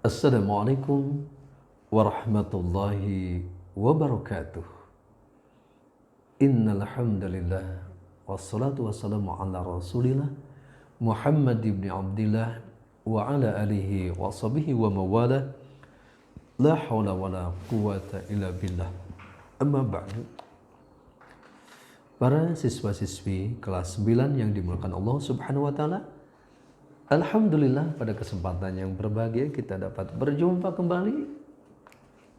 Assalamualaikum warahmatullahi wabarakatuh. Innal hamdalillah wassalatu wassalamu ala Rasulillah Muhammad ibn Abdillah wa ala alihi wa sahbihi wa mawala. La haula wala quwata illa billah. Amma ba'du. Para siswa-siswi kelas 9 yang dimuliakan Allah Subhanahu wa taala, alhamdulillah pada kesempatan yang berbahagia kita dapat berjumpa kembali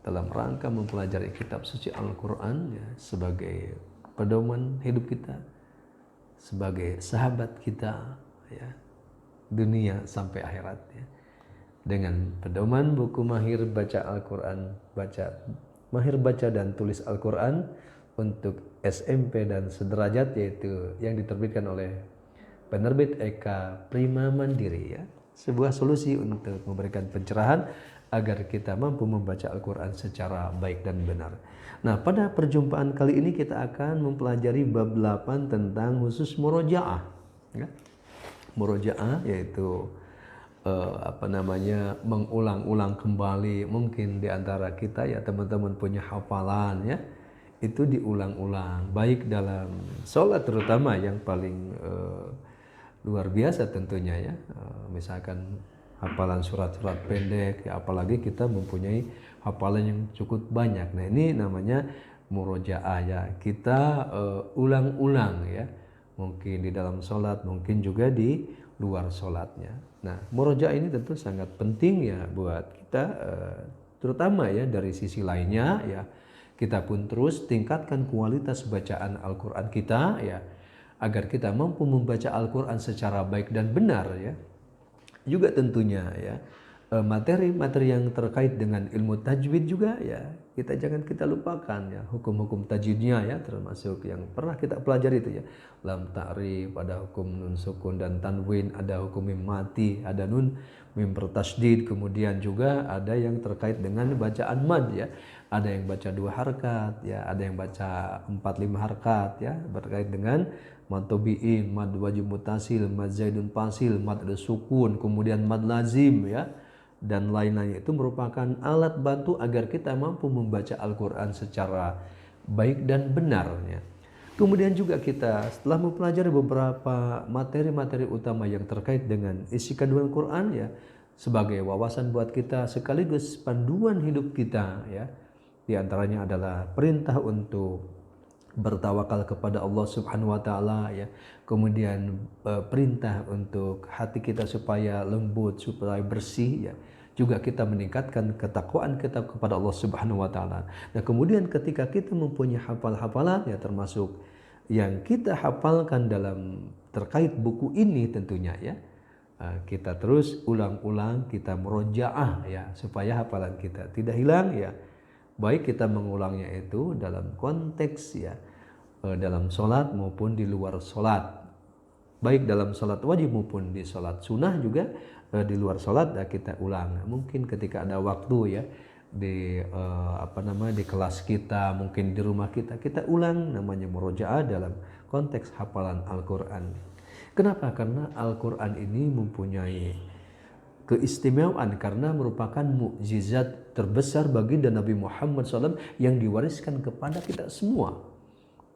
dalam rangka mempelajari kitab suci Al-Quran ya, sebagai pedoman hidup kita, sebagai sahabat kita ya, dunia sampai akhirat ya. Dengan pedoman buku mahir baca Al-Quran, mahir baca dan tulis Al-Quran untuk SMP dan sederajat, yaitu yang diterbitkan oleh penerbit Eka Prima Mandiri ya. Sebuah solusi untuk memberikan pencerahan agar kita mampu membaca Al-Quran secara baik dan benar. Nah, pada perjumpaan kali ini kita akan mempelajari bab 8 tentang khusus murojaah ya. Murojaah yaitu mengulang-ulang kembali. Mungkin di antara kita ya teman-teman punya hafalan ya, itu diulang-ulang, baik dalam sholat terutama yang paling luar biasa tentunya ya, misalkan hafalan surat-surat pendek ya, apalagi kita mempunyai hafalan yang cukup banyak. Nah, ini namanya murojaah ya, kita ulang-ulang ya, mungkin di dalam sholat, mungkin juga di luar sholatnya. Nah, murojaah ini tentu sangat penting ya buat kita, terutama ya dari sisi lainnya ya, kita pun terus tingkatkan kualitas bacaan Al-Quran kita ya, agar kita mampu membaca Al-Quran secara baik dan benar ya. Juga tentunya ya materi-materi yang terkait dengan ilmu tajwid juga ya, kita lupakan ya, hukum-hukum tajwidnya ya, termasuk yang pernah kita pelajari itu ya, lam ta'rif, ada hukum nun sukun dan tanwin, ada hukum mim mati, ada nun mim bertasydid, kemudian juga ada yang terkait dengan bacaan mad ya, ada yang baca 2 harkat ya, ada yang baca 4-5 harkat ya, berkait dengan mad tabi'in, mad wajib mutasil, mad zaidun fasil, mad ada sukun, kemudian mad lazim ya, dan lain-lainnya. Itu merupakan alat bantu agar kita mampu membaca Al-Quran secara baik dan benarnya. Kemudian juga kita setelah mempelajari beberapa materi-materi utama yang terkait dengan isi kandungan Quran ya, sebagai wawasan buat kita sekaligus panduan hidup kita ya. Di antaranya adalah perintah untuk bertawakal kepada Allah Subhanahu wa taala ya. Kemudian perintah untuk hati kita supaya lembut, supaya bersih ya. Juga kita meningkatkan ketakwaan kita kepada Allah Subhanahu wa taala. Nah, kemudian ketika kita mempunyai hafal-hafalan ya, termasuk yang kita hafalkan dalam terkait buku ini tentunya ya, kita terus ulang-ulang, kita murojaah ya, supaya hafalan kita tidak hilang ya. Baik kita mengulangnya itu dalam konteks ya, dalam sholat maupun di luar sholat, baik dalam sholat wajib maupun di sholat sunnah juga, di luar sholat ya, kita ulang. Mungkin ketika ada waktu ya, di di kelas kita, mungkin di rumah kita ulang, namanya murojaah dalam konteks hafalan Al-Quran. Kenapa? Karena Al-Quran ini mempunyai keistimewaan karena merupakan mukjizat terbesar baginda Nabi Muhammad SAW yang diwariskan kepada kita semua.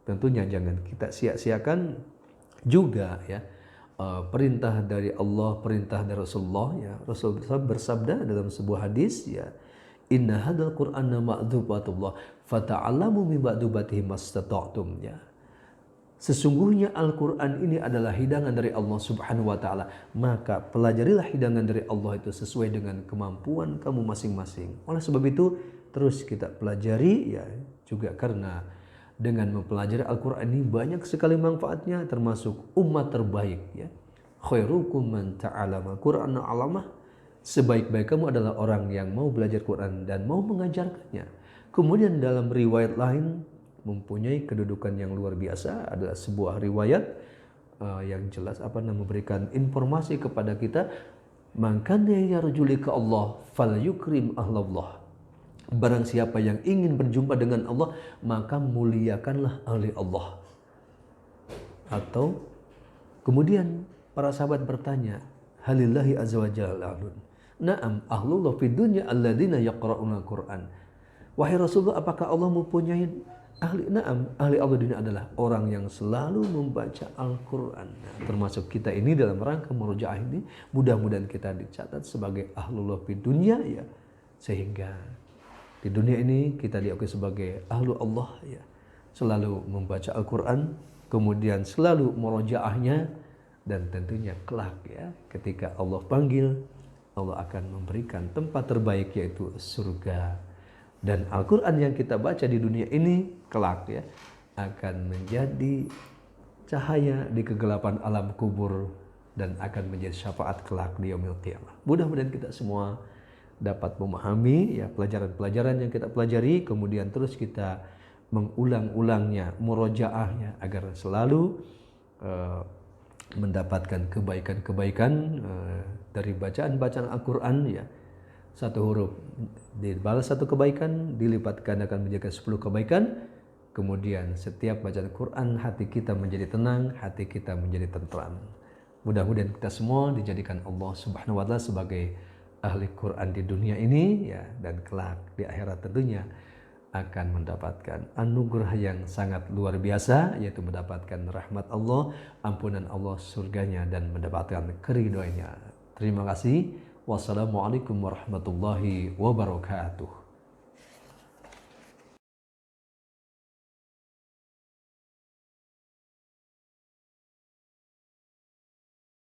Tentunya jangan kita sia-siakan juga ya, perintah dari Allah, perintah dari Rasulullah ya. Rasulullah bersabda dalam sebuah hadis ya, inna hadzal qur'ana ma'dzubatullah fata'allamu min ba'dubatihi mastata'tum ya. Sesungguhnya Al-Quran ini adalah hidangan dari Allah Subhanahu wa ta'ala, maka pelajarilah hidangan dari Allah itu sesuai dengan kemampuan kamu masing-masing. Oleh sebab itu terus kita pelajari ya, juga karena dengan mempelajari Al-Quran ini banyak sekali manfaatnya, termasuk umat terbaik ya. Khairukum man ta'allama Qur'ana 'allamah, sebaik-baik kamu adalah orang yang mau belajar Quran dan mau mengajarkannya. Kemudian dalam riwayat lain mempunyai kedudukan yang luar biasa, adalah sebuah riwayat yang jelas memberikan informasi kepada kita, man kana yarjulika Allah falyukrim ahlallah. Barang siapa yang ingin berjumpa dengan Allah, maka muliakanlah ahli Allah. Atau kemudian para sahabat bertanya, halillahi azza wa jalla, Na'am, ahlullah fid dunya alladzina yaqra'una Qur'an. Wahai Rasulullah, apakah Allah mempunyai ahli? Na'am, ahli Allah dunia adalah orang yang selalu membaca Al-Quran. Nah, termasuk kita ini dalam rangka murojaah ini, mudah-mudahan kita dicatat sebagai ahlullah fid dunya ya, sehingga di dunia ini kita diakui sebagai ahlu Allah ya, selalu membaca Al-Quran, kemudian selalu murojaahnya, dan tentunya kelak ya, ketika Allah panggil, Allah akan memberikan tempat terbaik yaitu surga. Dan Al-Quran yang kita baca di dunia ini kelak ya akan menjadi cahaya di kegelapan alam kubur dan akan menjadi syafaat kelak di yaumil qiyamah. Mudah-mudahan kita semua dapat memahami ya pelajaran-pelajaran yang kita pelajari, kemudian terus kita mengulang-ulangnya, murojaahnya agar selalu mendapatkan kebaikan-kebaikan dari bacaan-bacaan Al-Quran ya. Satu huruf dibalas satu kebaikan, dilipat gandakan menjadi 10 kebaikan. Kemudian setiap bacaan Quran hati kita menjadi tenang, hati kita menjadi tentram. Mudah-mudahan kita semua dijadikan Allah Subhanahu wa taala sebagai ahli Quran di dunia ini ya, dan kelak di akhirat tentunya akan mendapatkan anugerah yang sangat luar biasa, yaitu mendapatkan rahmat Allah, ampunan Allah, surganya, dan mendapatkan keridhoannya. Terima kasih. Wassalamualaikum warahmatullahi wabarakatuh.